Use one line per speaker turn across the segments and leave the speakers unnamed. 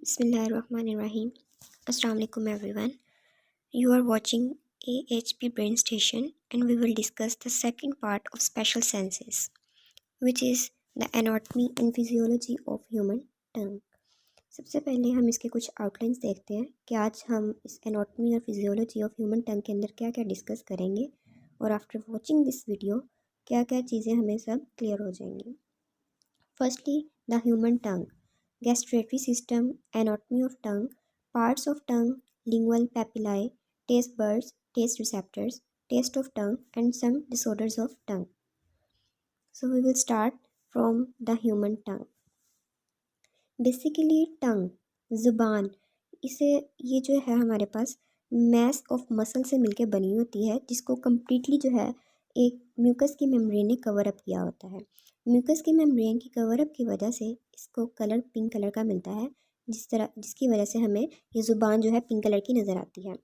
Bismillahirrahmanirrahim. Assalamu alaikum everyone. You are watching AHP Brain Station and we will discuss the second part of special senses, which is the anatomy and physiology of human tongue. सबसे पहले हम इसके कुछ outlines देखते हैं कि आज हम इस एनाटॉमी और फिजियोलॉजी ऑफ ह्यूमन टंग के अंदर क्या क्या डिस्कस करेंगे और आफ्टर वॉचिंग दिस वीडियो क्या क्या चीज़ें हमें सब क्लियर हो जाएंगी. Firstly the human tongue, gustatory system, anatomy of tongue, parts of tongue, lingual papillae, taste buds, taste receptors, taste of tongue, and some disorders of tongue. So we will start from the human tongue. Basically tongue, ज़ुबान, इसे ये जो है हमारे पास mass of muscle से मिलके बनी होती है जिसको कम्प्लीटली जो है एक म्यूकस की मेम्ब्रेन ने कवर अप किया होता है. म्यूकस की मेम्ब्रेन की कवर अप की वजह से इसको कलर पिंक कलर का मिलता है, जिसकी वजह से हमें ये ज़ुबान जो है पिंक कलर की नज़र आती है.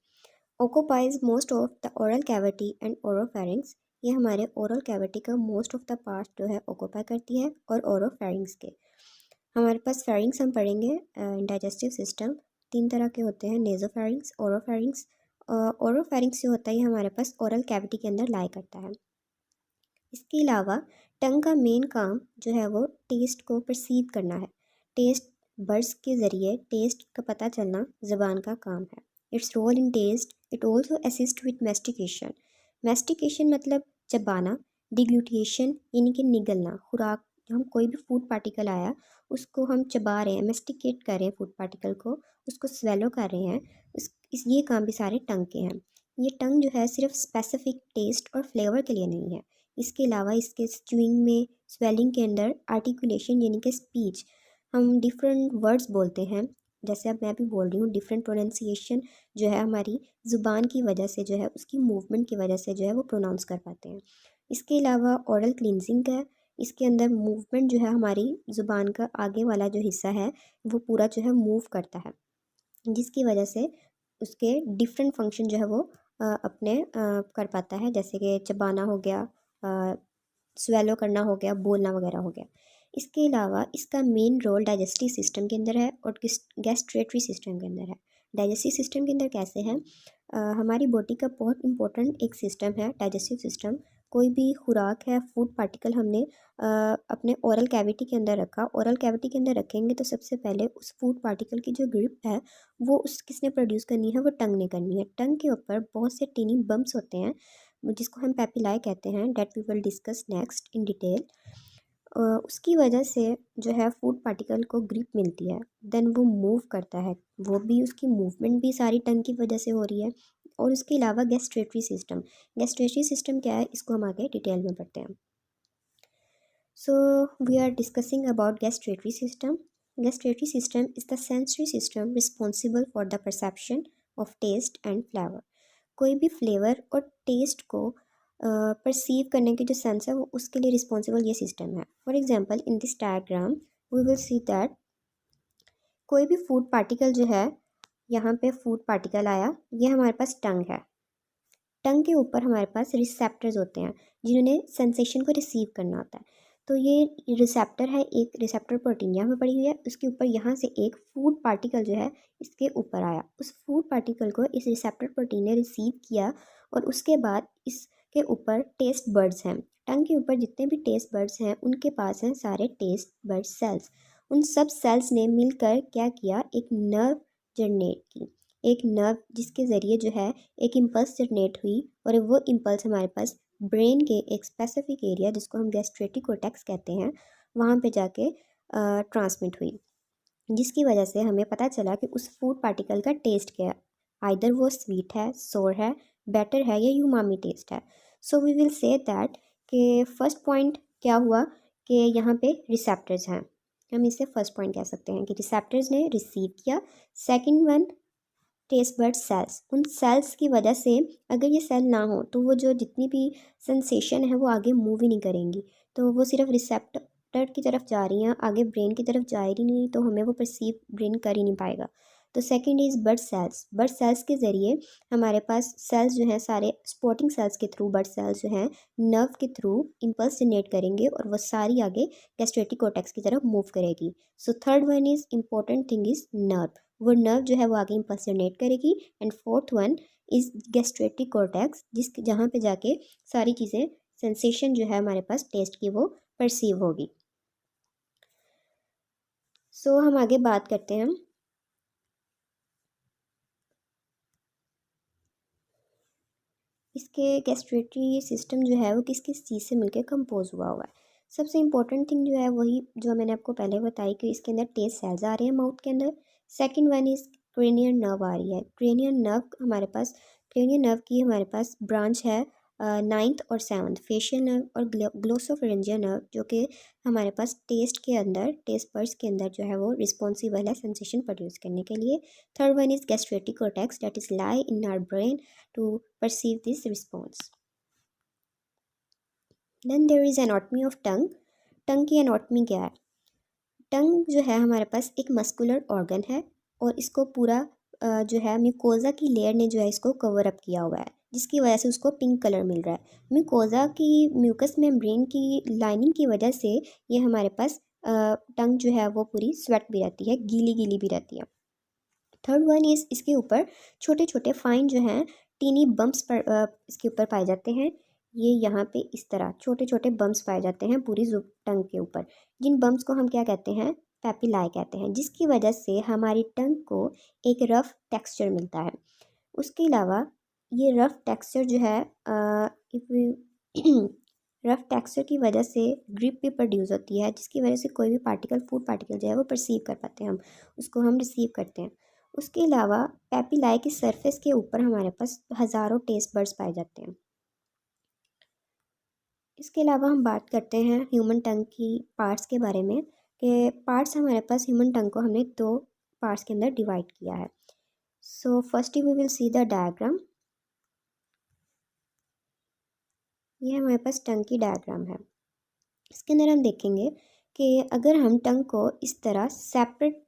Occupies most of the oral cavity and oropharynx, ये हमारे ओरल कैविटी का मोस्ट ऑफ द पार्ट जो है ऑक्यूपाई करती है और ओरोफेरिंग्स के. हमारे पास फेरिंग्स हम पढ़ेंगे. डाइजेस्टिव सिस्टम 3 तरह के होते हैं, नेजोफेरिंग्स, ओरोफेरिंग्स. ओरोफेरिंग्स जो होता है ये हमारे पास ओरल कैविटी के अंदर लाई करता है. इसके अलावा टंग का मेन काम जो है वो टेस्ट को परसीव करना है. टेस्ट बड्स के ज़रिए टेस्ट का पता चलना ज़बान का काम है. Its role in taste, it also assist with mastication. Mastication मतलब चबाना, डिग्लूटिएशन यानी कि निगलना, खुराक, हम कोई भी फूड पार्टिकल आया उसको हम चबा रहे हैं, मेस्टिकेट कर रहे हैं फूड पार्टिकल को, उसको स्वेलो कर रहे हैं. ये काम भी सारे टंग के हैं. ये टंग जो है सिर्फ स्पेसिफिक टेस्ट और फ्लेवर के लिए नहीं है. इसके अलावा इसके च्यूइंग में, स्वेलिंग के अंदर, आर्टिकुलेशन यानी कि स्पीच, हम डिफरेंट वर्ड्स बोलते हैं. जैसे अब मैं भी बोल रही हूँ, डिफरेंट प्रोनाउंसिएशन जो है हमारी ज़ुबान की वजह से जो है उसकी मूवमेंट की वजह से जो है वो प्रोनाउंस कर पाते हैं. इसके अलावा ओरल क्लिनजिंग है. इसके अंदर मूवमेंट जो है हमारी ज़ुबान का आगे वाला जो हिस्सा है वो पूरा जो है मूव करता है, जिसकी वजह से उसके डिफरेंट फंक्शन जो है वो अपने कर पाता है, जैसे कि चबाना हो गया, स्वेलो करना हो गया, बोलना वगैरह हो गया. इसके अलावा इसका मेन रोल डाइजेस्टिव सिस्टम के अंदर है और गैस्ट्रेटरी सिस्टम के अंदर है. डाइजेस्टिव सिस्टम के अंदर कैसे है, हमारी बॉडी का बहुत इंपॉर्टेंट एक सिस्टम है डाइजेस्टिव सिस्टम. कोई भी खुराक है, फूड पार्टिकल हमने अपने ओरल कैविटी के अंदर रखा, ओरल कैविटी के अंदर रखेंगे तो सबसे पहले उस फूड पार्टिकल की जो ग्रिप है वो उस किसने प्रोड्यूस करनी है, वो टंग ने करनी है. टंग के ऊपर बहुत से टीनी बम्प्स होते हैं जिसको हम पेपिलाई कहते हैं, that we will discuss next in detail. उसकी वजह से जो है फूड पार्टिकल को ग्रिप मिलती है, देन वो मूव करता है, वो भी उसकी मूवमेंट भी सारी टंग की वजह से हो रही है. और उसके अलावा गैस्ट्रेटरी सिस्टम, गैस्ट्रेटरी सिस्टम क्या है इसको हम आगे डिटेल में पढ़ते हैं. So we are discussing about gustatory system. Gustatory system is the sensory system responsible for the perception of taste and flavor. कोई भी फ्लेवर और टेस्ट को परसीव करने के जो सेंस है वो उसके लिए रिस्पॉन्सिबल ये सिस्टम है. For example in this diagram we will see that कोई भी फूड पार्टिकल जो है, यहाँ पे फूड पार्टिकल आया, ये हमारे पास टंग है. टंग के ऊपर हमारे पास रिसेप्टर्स होते हैं जिन्होंने सेंसेशन को रिसीव करना होता है. तो ये रिसेप्टर है, एक रिसेप्टर प्रोटीन यहाँ पे पड़ी हुई है, उसके ऊपर यहाँ से एक फूड पार्टिकल जो है इसके ऊपर आया. उस फूड पार्टिकल को इस रिसेप्टर प्रोटीन ने रिसीव किया और उसके बाद इसके ऊपर टेस्ट बर्ड्स हैं. टंग के ऊपर जितने भी टेस्ट बर्ड्स हैं उनके पास हैं सारे टेस्ट बर्ड सेल्स. उन सब सेल्स ने मिलकर क्या किया, एक नर्व जनरेट की, एक नर्व जिसके ज़रिए जो है एक इम्पल्स जनरेट हुई और वो इम्पल्स हमारे पास ब्रेन के एक स्पेसिफिक एरिया जिसको हम गैस्ट्रेटिक कोर्टेक्स कहते हैं वहाँ पे जाके ट्रांसमिट हुई, जिसकी वजह से हमें पता चला कि उस फूड पार्टिकल का टेस्ट क्या है, आइदर वो स्वीट है, सोर है, बेटर है या यूमामी टेस्ट है. So we will say that कि फर्स्ट पॉइंट क्या हुआ कि यहाँ पे रिसेप्टर्स हैं, हम इसे फर्स्ट पॉइंट कह सकते हैं कि रिसेप्टर्स ने रिसीव किया. Second one taste bud cells, उन सेल्स की वजह से अगर ये सेल ना हो तो वो जो जितनी भी सेंसेशन है वो आगे मूव ही नहीं करेंगी, तो वो सिर्फ रिसेप्टर की तरफ जा रही हैं, आगे ब्रेन की तरफ जा ही नहीं, तो हमें वो परसीव ब्रेन कर ही नहीं पाएगा. तो second is bud cells. Bud cells के ज़रिए हमारे पास सेल्स जो हैं सारे स्पोर्टिंग सेल्स के थ्रू बर्ड सेल्स जो हैं नर्व के थ्रू इम्पल्स जनरेट करेंगे और वो सारी आगे गैस्ट्रेटिक कोर्टेक्स की तरफ मूव करेगी। So third one is important thing is nerve, वो नर्व जो है वो आगे इम्पल्स जनरेट करेगी। And fourth one is gustatory cortex, जहाँ पे जाके सारी चीज़ें सेंसेशन जो है हमारे पास टेस्ट की वो परसीव होगी। सो हम आगे बात करते हैं इसके गैस्ट्रेटरी सिस्टम जो है वो किस किस चीज़ से मिलकर कंपोज हुआ है। सबसे इम्पोर्टेंट थिंग जो है वही जो मैंने आपको पहले बताई कि इसके अंदर टेस्ट सेल्स आ रहे हैं माउथ के अंदर। Second one is cranial nerve आ रही है। क्रेनियल नर्व की हमारे पास ब्रांच है नाइन्थ और सेवन्थ, फेशियल नर्व और ग्लोसोफेरेंजियल नर्व, जो कि हमारे पास टेस्ट बर्ड्स के अंदर जो है वो रिस्पॉन्सिबल है सेंसेशन प्रोड्यूस करने के लिए। Third one is gustatory cortex that is lie in our brain to perceive this response. Then there is anatomy of tongue. टंग की एनाटमी क्या है? टंग जो है हमारे पास एक मस्कुलर ऑर्गन है और इसको पूरा जो है म्यूकोजा की लेयर ने जो है इसको कवर अप किया हुआ है, जिसकी वजह से उसको पिंक कलर मिल रहा है। म्यूकोजा की म्यूकस मेम्ब्रेन की लाइनिंग की वजह से ये हमारे पास टंग जो है वो पूरी स्वेट भी रहती है, गीली गीली भी रहती है। थर्ड वन इज़ इसके ऊपर छोटे छोटे फाइन जो हैं टीनी बम्प्स पर इसके ऊपर पाए जाते हैं। ये यहाँ पे इस तरह छोटे छोटे बम्प्स पाए जाते हैं पूरी टंग के ऊपर, जिन बम्प्स को हम क्या कहते हैं, पैपिलाई कहते हैं, जिसकी वजह से हमारी टंग को एक रफ़ टेक्सचर मिलता है। उसके अलावा ये रफ़ टेक्सचर जो है रफ़ टेक्सचर की वजह से ग्रिप भी प्रोड्यूस होती है, जिसकी वजह से कोई भी फूड पार्टिकल जो है वो परसीव कर पाते हैं, हम उसको हम रिसीव करते हैं। उसके अलावा पैपिलाई की सरफेस के ऊपर हमारे पास हज़ारों टेस्ट बर्ड्स पाए जाते हैं। इसके अलावा हम बात करते हैं ह्यूमन टंग की पार्ट्स के बारे में, कि पार्ट्स हमारे पास ह्यूमन टंग को हमने दो पार्ट्स के अंदर डिवाइड किया है। So first we will see the diagram. ये हमारे पास टंग की डायग्राम है। इसके अंदर हम देखेंगे कि अगर हम टंग को इस तरह सेपरेट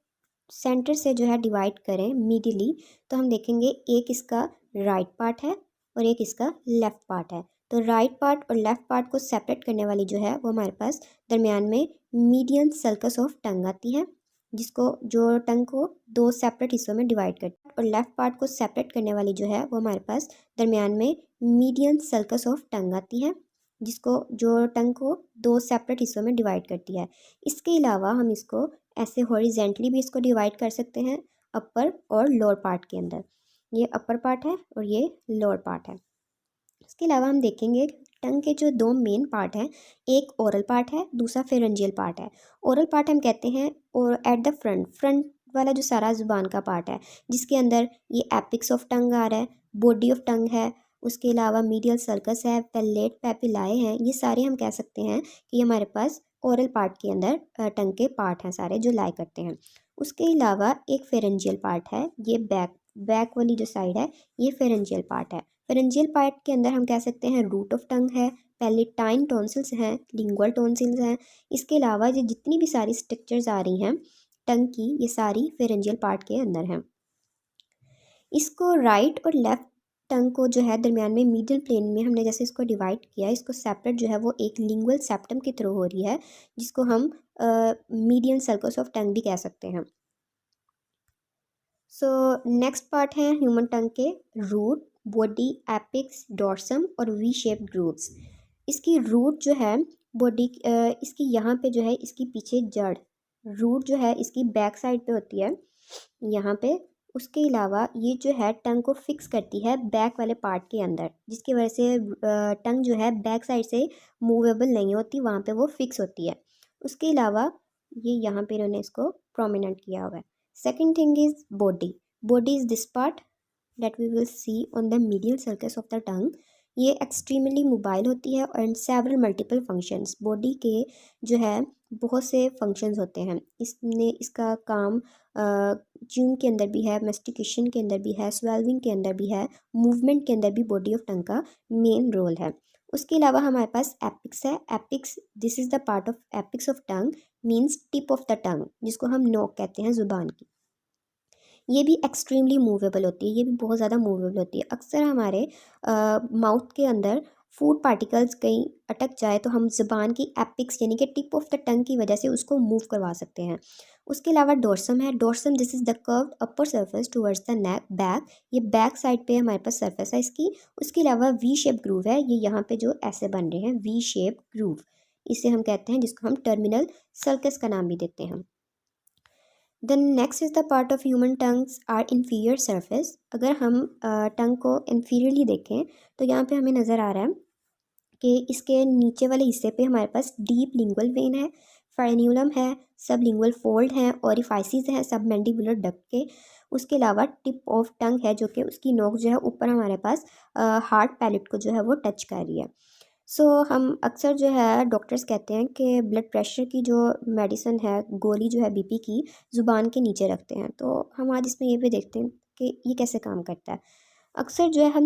सेंटर से जो है डिवाइड करें मिडिली, तो हम देखेंगे एक इसका राइट पार्ट है और एक इसका लेफ़्ट पार्ट है। तो राइट पार्ट और लेफ़्ट पार्ट को सेपरेट करने वाली जो है वो हमारे पास दरमियान में मीडियन सल्कस ऑफ टंग आती है, जिसको जो टंग को दो सेपरेट हिस्सों में डिवाइड करती है। और लेफ़्ट पार्ट को सेपरेट करने वाली जो है वो हमारे पास दरमियान में मीडियन सल्कस ऑफ टंग आती है, जिसको जो टंग को दो सेपरेट हिस्सों में डिवाइड करती है। इसके अलावा हम इसको ऐसे हॉरिजेंटली भी इसको डिवाइड कर सकते हैं, अपर और लोअर पार्ट के अंदर। ये अपर पार्ट है और ये लोअर पार्ट है। इसके अलावा हम देखेंगे टंग के जो दो मेन पार्ट हैं, एक ओरल पार्ट है, दूसरा फेरेंजियल पार्ट है। ओरल पार्ट हम कहते हैं और एट द फ्रंट वाला जो सारा ज़ुबान का पार्ट है, जिसके अंदर ये एपिक्स ऑफ टंग आ रहा है, बॉडी ऑफ टंग है, उसके अलावा मीडियल सर्कस है, पैलेट, पैपिलाए हैं। ये सारे हम कह सकते हैं कि हमारे पास ओरल पार्ट के अंदर टंग के पार्ट हैं सारे जो लाई करते हैं। उसके अलावा एक फेरेंजियल पार्ट है, ये बैक वाली जो साइड है ये फेरेंजियल पार्ट है। फेरेंजियल पार्ट के अंदर हम कह सकते हैं रूट ऑफ टंग है, पैलेटाइन टॉन्सिल्स हैं, लिंगुअल टॉन्सिल्स हैं। इसके अलावा ये जितनी भी सारी स्ट्रक्चर्स आ रही हैं टंग की, ये सारी फेरेंजियल पार्ट के अंदर हैं। इसको राइट और लेफ़्ट टंग को जो है दरमियान में मीडियल प्लेन में हमने जैसे इसको डिवाइड किया, इसको सेपरेट जो है वो एक लिंगुअल सेप्टम के थ्रू हो रही है, जिसको हम मीडियन सर्कस ऑफ टंग भी कह सकते हैं। सो नेक्स्ट पार्ट है ह्यूमन टंग के रूट, बॉडी, एपिक्स, डॉर्सम और वी शेप्ड ग्रूव्स। इसकी रूट जो है बॉडी इसकी यहाँ पे जो है इसकी पीछे जड़, रूट जो है इसकी बैक साइड पे होती है यहाँ पे। उसके अलावा ये जो है टंग को फिक्स करती है बैक वाले पार्ट के अंदर, जिसकी वजह से टंग जो है बैक साइड से मूवेबल नहीं होती, वहाँ पे वो फिक्स होती है। उसके अलावा ये यहाँ पे इन्होंने इसको प्रोमिनेंट किया हुआ है। Second thing is body. Body is this part that we will see on the medial surface of the tongue। ये एक्सट्रीमली मोबाइल होती है and several multiple functions, body के जो है बहुत से फंक्शंस होते हैं। इसका काम च्यूइंग के अंदर भी है, मेस्टिकेशन के अंदर भी है, स्वेल्विंग के अंदर भी है, मूवमेंट के अंदर भी बॉडी ऑफ टंग का मेन रोल है। उसके अलावा हमारे पास एपिक्स है। Apex, this is the part of apex of tongue means tip of the tongue, जिसको हम नोक कहते हैं ज़ुबान की। ये भी एक्सट्रीमली मूवेबल होती है, ये भी बहुत ज़्यादा मूवेबल होती है। अक्सर हमारे माउथ के अंदर फूड पार्टिकल्स कहीं अटक जाए तो हम ज़ुबान की एपिक्स यानी कि टिप ऑफ द टंग की वजह से उसको मूव करवा सकते हैं। उसके अलावा डोर्सम है। Dorsum this is the curved upper surface towards the neck back, ये बैक साइड पे हमारे पास सरफेस है इसकी। उसके अलावा वी शेप ग्रूव है, ये यहाँ पे जो ऐसे बन रहे हैं वी शेप ग्रूव, इसे हम कहते हैं, जिसको हम टर्मिनल सल्कस का नाम भी देते हैं। Then next is the part of human tongues are inferior surface. अगर हम टंग को इन्फीरियरली देखें तो यहाँ पे हमें नज़र आ रहा है कि इसके नीचे वाले हिस्से पे हमारे पास डीप लिंगुअल वेन है, फ्रेन्यूलम है, सब लिंगुअल फोल्ड हैं, ओरिफाइसिस हैं सब मैंडिबुलर डक्ट के। उसके अलावा टिप ऑफ टंग है जो कि उसकी नोक जो है ऊपर हमारे पास हार्ड पैलेट को जो है वो टच कर रही है। सो हम अक्सर जो है डॉक्टर्स कहते हैं कि ब्लड प्रेशर की जो मेडिसिन है, गोली जो है बीपी की, ज़ुबान के नीचे रखते हैं। तो हम आज इसमें ये भी देखते हैं कि ये कैसे काम करता है। अक्सर जो है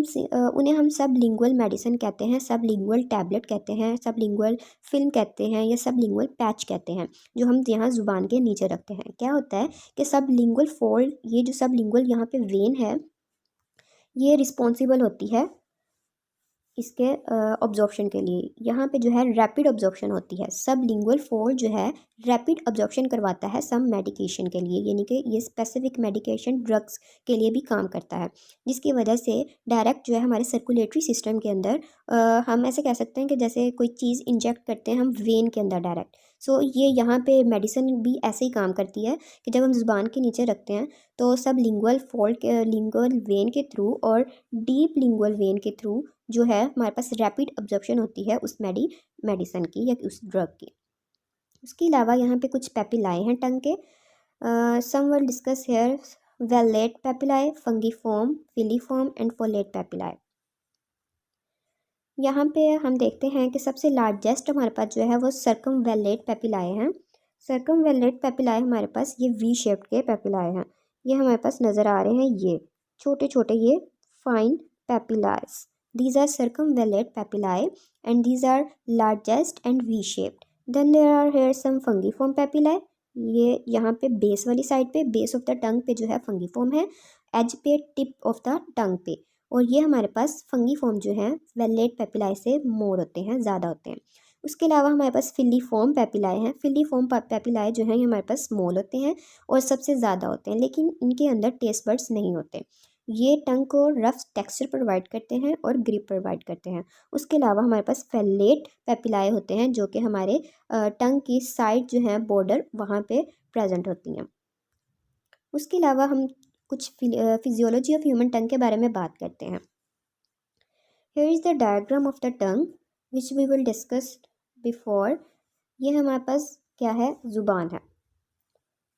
उन्हें हम सब लिंगुअल मेडिसिन कहते हैं, सब लिंगुअल टैबलेट कहते हैं, सब लिंगुअल फिल्म कहते हैं, या सब लिंगुअल पैच कहते हैं, जो हम यहाँ ज़ुबान के नीचे रखते हैं। क्या होता है कि सब लिंगुअल फोल्ड, ये जो सब लिंगुअल यहाँ पे वेन है, ये रिस्पॉन्सिबल होती है इसके ऑब्जॉर्प्शन के लिए। यहाँ पे जो है रैपिड ऑब्जॉर्प्शन होती है। सब लिंगुअल फोल्ड जो है रैपिड ऑब्जॉर्प्शन करवाता है सम मेडिकेशन के लिए, यानी कि ये स्पेसिफिक मेडिकेशन ड्रग्स के लिए भी काम करता है, जिसकी वजह से डायरेक्ट जो है हमारे सर्कुलेटरी सिस्टम के अंदर हम ऐसे कह सकते हैं कि जैसे कोई चीज़ इंजेक्ट करते हैं हम वेन के अंदर डायरेक्ट। सो ये यहाँ पे मेडिसिन भी ऐसे ही काम करती है कि जब हम ज़ुबान के नीचे रखते हैं तो सब लिंगुअल फोल्ड के लिंगुअल वेन के थ्रू और डीप लिंगुअल वेन के थ्रू जो है हमारे पास रैपिड अब्जॉर्प्शन होती है उस मेडिसिन की या उस ड्रग की। उसके अलावा यहाँ पे कुछ पेपिलाए हैं टंग के। Some will discuss here vallate papillae, fungiform, filiform and foliate papillae. यहाँ पे हम देखते हैं कि सबसे लार्जेस्ट हमारे पास जो है वो सर्कमवेलेट पेपिलाए हैं। सर्कमवेलेट पेपिलाए हमारे पास ये वी शेप्ड के पेपिलाए हैं, ये हमारे पास नज़र आ रहे हैं, ये छोटे छोटे ये fine पेपिलास। These are circumvallate papillae and these are largest and V-shaped. Then there are here some fungiform papillae. ये यहाँ पे बेस वाली साइड पे, बेस ऑफ द टंग पे जो है फंगीफॉर्म है, एज पे टिप ऑफ द टंग पे। और ये हमारे पास फंगीफॉर्म जो है वेलेट पेपिलाए से मोर होते हैं, ज़्यादा होते हैं। उसके अलावा हमारे पास फिलीफॉर्म पेपिलाए हैं। फिलीफॉर्म पेपिलाए जो हैं ये हमारे पास स्मॉल होते हैं और सबसे ज़्यादा होते हैं, लेकिन इनके अंदर टेस्ट बड्स नहीं होते। ये टंग को रफ टेक्सचर प्रोवाइड करते हैं और ग्रिप प्रोवाइड करते हैं। उसके अलावा हमारे पास फेलेट पेपिलाए होते हैं जो कि हमारे टंग की साइड जो है बॉर्डर वहाँ पे प्रेजेंट होती हैं। उसके अलावा हम कुछ फिजियोलॉजी ऑफ ह्यूमन टंग के बारे में बात करते हैं। Here is the diagram of the tongue which we will discuss before. ये हमारे पास क्या है, ज़ुबान है।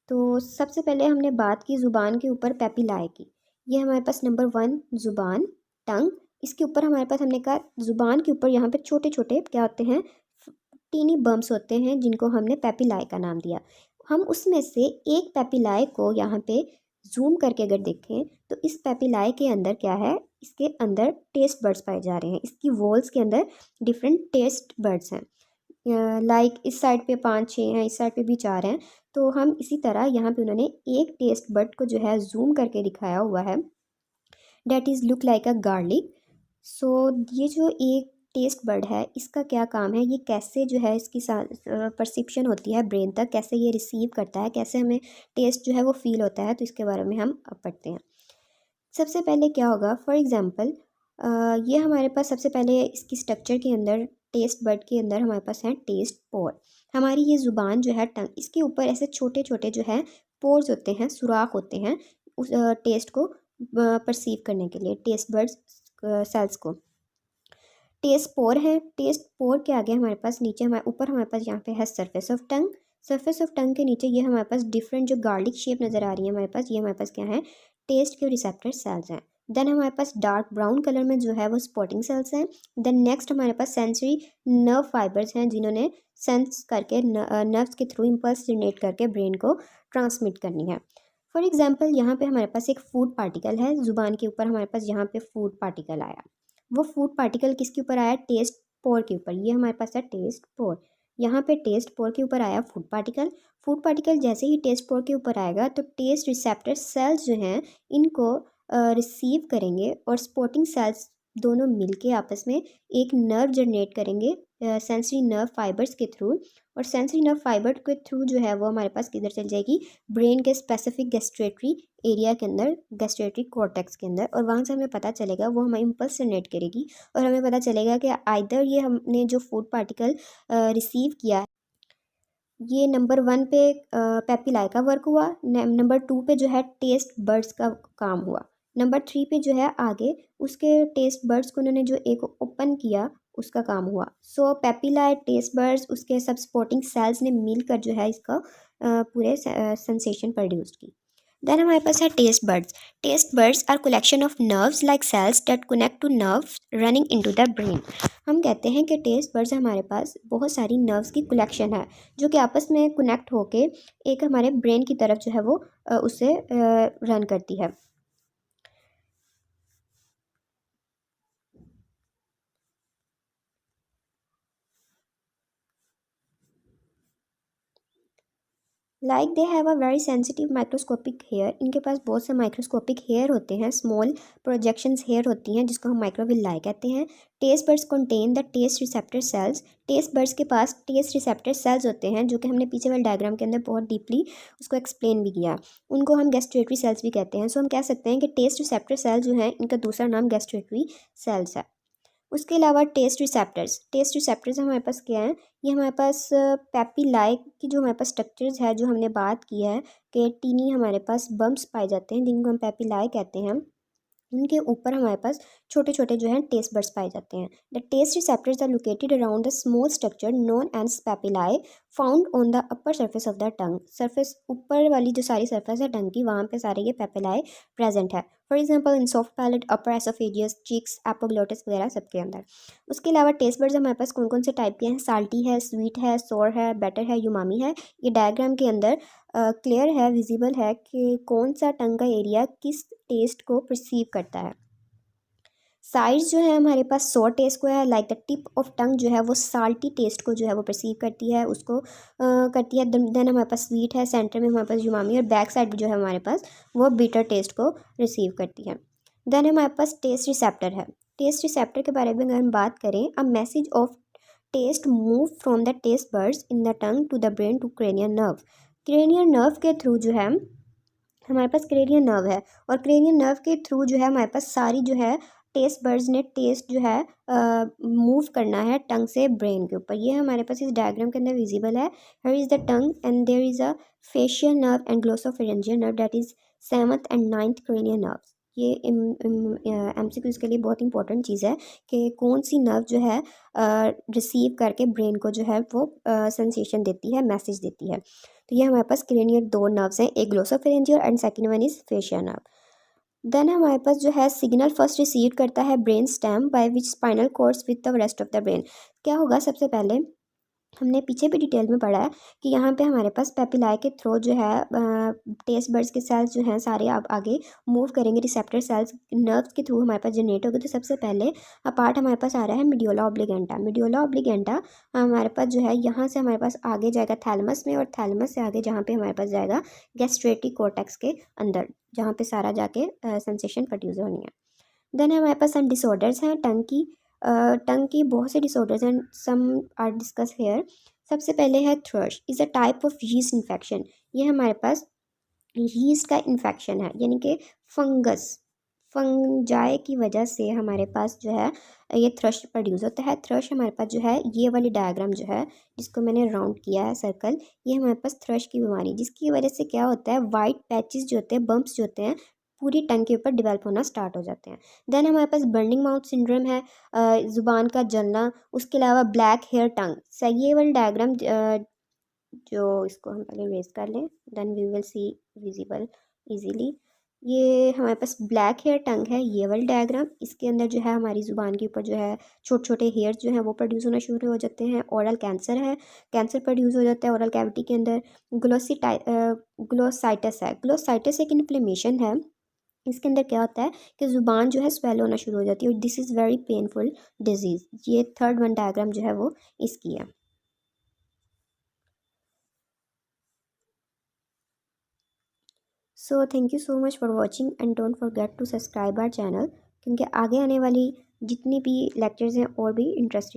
तो सबसे पहले हमने बात की ज़ुबान के ऊपर पेपिलाए की। ये हमारे पास नंबर 1 ज़ुबान, टंग। इसके ऊपर हमारे पास हमने कहा ज़ुबान के ऊपर यहाँ पे छोटे छोटे क्या होते हैं, टीनी बम्प्स होते हैं, जिनको हमने पेपिलाए का नाम दिया। हम उसमें से एक पेपिलाए को यहाँ पे जूम करके अगर देखें तो इस पेपिलाए के अंदर क्या है, इसके अंदर टेस्ट बड्स पाए जा रहे हैं। इसकी वॉल्स के अंदर डिफरेंट टेस्ट बड्स हैं। लाइक इस साइड पे 5-6 हैं, इस साइड पे भी 4 हैं। तो हम इसी तरह यहाँ पे उन्होंने एक टेस्ट बड को जो है जूम करके दिखाया हुआ है, that is look like a garlic. So ये जो एक टेस्ट बड है इसका क्या काम है, ये कैसे जो है इसकी परसिप्शन होती है ब्रेन तक, कैसे ये रिसीव करता है, कैसे हमें टेस्ट जो है वो फील होता है, तो इसके बारे में हम अब पढ़ते हैं। सबसे पहले क्या होगा, फॉर एग्ज़ाम्पल ये हमारे पास सबसे पहले इसकी स्ट्रक्चर के अंदर, टेस्ट बड के अंदर हमारे पास है टेस्ट पोर। हमारी ये ज़ुबान जो है टंग, इसके ऊपर ऐसे छोटे छोटे जो है पोर्स होते हैं, सुराख होते हैं उस टेस्ट को परसीव करने के लिए, टेस्ट बड्स सेल्स को। टेस्ट पोर है, टेस्ट पोर के आगे हमारे पास नीचे हमारे ऊपर हमारे पास यहाँ पे है surface of tongue. Surface of tongue के नीचे ये हमारे पास डिफरेंट जो गार्लिक शेप नज़र आ रही है हमारे पास, ये हमारे पास क्या है, टेस्ट के रिसेप्टर सेल्स हैं। देन हमारे पास डार्क ब्राउन कलर में जो है वो स्पॉटिंग सेल्स हैं। देन नेक्स्ट हमारे पास सेंसरी नर्व फाइबर्स हैं, जिन्होंने सेंस करके नर्व्स के थ्रू इम्पल्स जनरेट करके ब्रेन को ट्रांसमिट करनी है। फॉर एग्जाम्पल यहाँ पे हमारे पास एक फूड पार्टिकल है, ज़ुबान के ऊपर हमारे पास यहाँ पे फूड पार्टिकल आया। वो फूड पार्टिकल किसके ऊपर आया, टेस्ट पोर के ऊपर। ये हमारे पास है टेस्ट पोर। यहाँ पे टेस्ट पोर के ऊपर आया फूड पार्टिकल। फूड पार्टिकल जैसे ही टेस्ट पोर के ऊपर आएगा तो टेस्ट रिसेप्टर सेल्स जो हैं इनको रिसीव करेंगे और स्पॉटिंग सेल्स दोनों मिलके आपस में एक नर्व जनरेट करेंगे सेंसरी नर्व फाइबर्स के थ्रू। और सेंसरी नर्व फाइबर के थ्रू जो है वो हमारे पास किधर चल जाएगी, ब्रेन के स्पेसिफिक गैस्ट्रेटरी एरिया के अंदर, गैस्ट्रेटरी कॉर्टेक्स के अंदर, और वहाँ से हमें पता चलेगा, वो हमें इम्पल्स जनरेट करेगी और हमें पता चलेगा कि आइदर ये हमने जो फूड पार्टिकल रिसीव किया है ये नंबर 1 पे पेपिलाई का वर्क हुआ, नंबर 2 पे जो है टेस्ट बर्ड्स का काम हुआ, नंबर 3 पे जो है आगे उसके टेस्ट बर्ड्स को उन्होंने जो एक ओपन किया उसका काम हुआ। सो पेपिलाई, टेस्ट बर्ड्स, उसके सब सपोर्टिंग सेल्स ने मिलकर जो है इसका पूरे सेंसेशन प्रोड्यूस की। देन हमारे पास है taste buds. Taste buds are collection of nerves like cells that connect to nerves running into the brain. हम कहते हैं कि टेस्ट बर्ड्स हमारे पास बहुत सारी नर्व्स की कलेक्शन है जो कि आपस में कनेक्ट होके एक हमारे ब्रेन की तरफ जो है वो उससे रन करती है। Like they have a very sensitive microscopic hair. इनके पास बहुत से माइक्रोस्कोपिक हेयर होते हैं, स्मॉल प्रोजेक्शंस हेयर होती हैं जिसको हम माइक्रोविलाई कहते हैं। Taste buds contain the taste receptor cells. Taste buds के पास टेस्ट रिसेप्टर सेल्स होते हैं जो कि हमने पीछे वाले डायग्राम के अंदर बहुत डीपली उसको एक्सप्लेन भी किया। उनको हम गैस्ट्रेटरी सेल्स भी कहते हैं। सो हम कह सकते हैं कि टेस्ट रिसेप्टर सेल्स जो हैं इनका दूसरा नाम गैस्ट्रेटरी सेल्स है। उसके अलावा टेस्ट रिसेप्टर्स हमारे पास क्या हैं, ये हमारे पास पेपिलाई की जो हमारे पास स्ट्रक्चर्स है जो हमने बात की है कि टीनी हमारे पास बम्प्स पाए जाते हैं जिनको हम पेपिलाई कहते हैं। उनके ऊपर हमारे पास छोटे छोटे जो हैं टेस्ट बर्ड्स पाए जाते हैं। The taste receptors are located around the small structure known as papillae found on the upper surface of the tongue. Surface ऊपर वाली जो सारी सर्फेस है टंग की, वहाँ पे सारे ये पेपिलाई प्रेजेंट है। For example in soft palate, upper oesophagus, cheeks, epiglottis वगैरह सबके अंदर। उसके अलावा टेस्ट बर्ड्स हमारे पास कौन कौन से टाइप के हैं, साल्टी है, स्वीट है, सोर है, बेटर है, यूमामी है। ये डायग्राम के अंदर क्लियर है, विजिबल है कि कौन सा टंग का एरिया किस टेस्ट को परसीव करता है। साइड्स जो है हमारे पास सोर टेस्ट को है, like the tip of tongue जो है वो साल्टी टेस्ट को जो है वो परसीव करती है, उसको करती है। देन हमारे पास स्वीट है, सेंटर में हमारे पास जुमामी, और बैक साइड जो है हमारे पास वो बीटर टेस्ट को रिसीव करती है। देन हमारे पास टेस्ट रिसेप्टर है। टेस्ट रिसेप्टर के बारे में अगर हम बात करें, a message of taste move from the taste buds in the tongue to the brain to cranial nerve. Cranial nerve के थ्रू जो है हमारे पास क्रेनियल नर्व है, और क्रेनियल नर्व के थ्रू जो है हमारे पास सारी जो है टेस्ट बर्ड्स ने टेस्ट जो है मूव करना है टंग से ब्रेन के ऊपर। ये हमारे पास इस डायग्राम के अंदर विजिबल है। Here is the tongue and there is a facial nerve and glossopharyngeal nerve that is 7th and 9th cranial nerves. ये MCQs के लिए बहुत इंपॉर्टेंट चीज़ है कि कौन सी नर्व जो है रिसीव करके ब्रेन को जो है वो सेंसेशन देती है, मैसेज देती है। तो ये हमारे पास क्रेनियल 2 नर्व्स हैं, एक glossopharyngeal and second one is facial nerve. Then हमारे पास जो है सिग्नल फर्स्ट रिसीव करता है brain stem by which spinal cords with the rest of the brain. क्या होगा, सबसे पहले हमने पीछे भी डिटेल में पढ़ा है कि यहाँ पे हमारे पास पेपिलाई के थ्रू जो है टेस्ट बर्ड्स के सेल्स जो हैं सारे आप आगे मूव करेंगे, रिसेप्टर सेल्स नर्व्स के थ्रू हमारे पास जनरेट होगा। तो सबसे पहले पार्ट हमारे पास आ रहा है मीडियोला ऑब्लिगेंटा। मीडियोला ऑब्लिगेंटा हमारे पास जो है यहाँ से हमारे पास आगे जाएगा थैलमस में, और थैलमस से आगे जहाँ पे हमारे पास जाएगा गैस्ट्रेटिक कॉर्टेक्स के अंदर, जहाँ पे सारा जाके सेंसेशन प्रोड्यूस होनी है। देन हमारे पास सम डिसऑर्डर्स हैं टंग की बहुत से डिसऑर्डर्स हैं, सम आर डिस्कस हेयर। सबसे पहले है thrust is a type of yeast infection. ये हमारे पास यीस्ट का इन्फेक्शन है, यानी कि फंजाई की वजह से हमारे पास जो है ये थ्रश प्रोड्यूस होता है। थ्रश हमारे पास जो है ये वाली डायग्राम जो है जिसको मैंने राउंड किया है सर्कल, ये हमारे पास थ्रश की बीमारी, जिसकी वजह से क्या होता है, वाइट पैचेस जो होते हैं, बम्प्स जो होते हैं पूरी टंग के ऊपर डिवेल्प होना स्टार्ट हो जाते हैं। देन हमारे पास बर्निंग माउथ सिंड्रोम है, ज़ुबान का जलना। उसके अलावा ब्लैक हेयर टंग। ये वाली डायग्राम जो इसको हम पहले रेज कर लें, then we will see visible easily. ये हमारे पास ब्लैक हेयर टंग है, ये वाली डायग्राम। इसके अंदर जो है हमारी ज़ुबान के ऊपर जो है छोटे छोटे हेयर्स जो हैं वो प्रोड्यूस होना शुरू हो जाते हैं। ओरल कैंसर है, कैंसर प्रोड्यूस हो जाता है ओरल कैविटी के अंदर। ग्लोसाइटस है, ग्लोसाइटस एक इन्फ्लेमेशन है। इसके अंदर क्या होता है कि ज़ुबान जो है स्वेल होना शुरू हो जाती है, और this is very painful disease. ये थर्ड वन डायग्राम जो है वो इसकी है। So thank you so much for watching and don't forget to subscribe our channel, क्योंकि आगे आने वाली जितनी भी लेक्चर्स हैं और भी इंटरेस्टिंग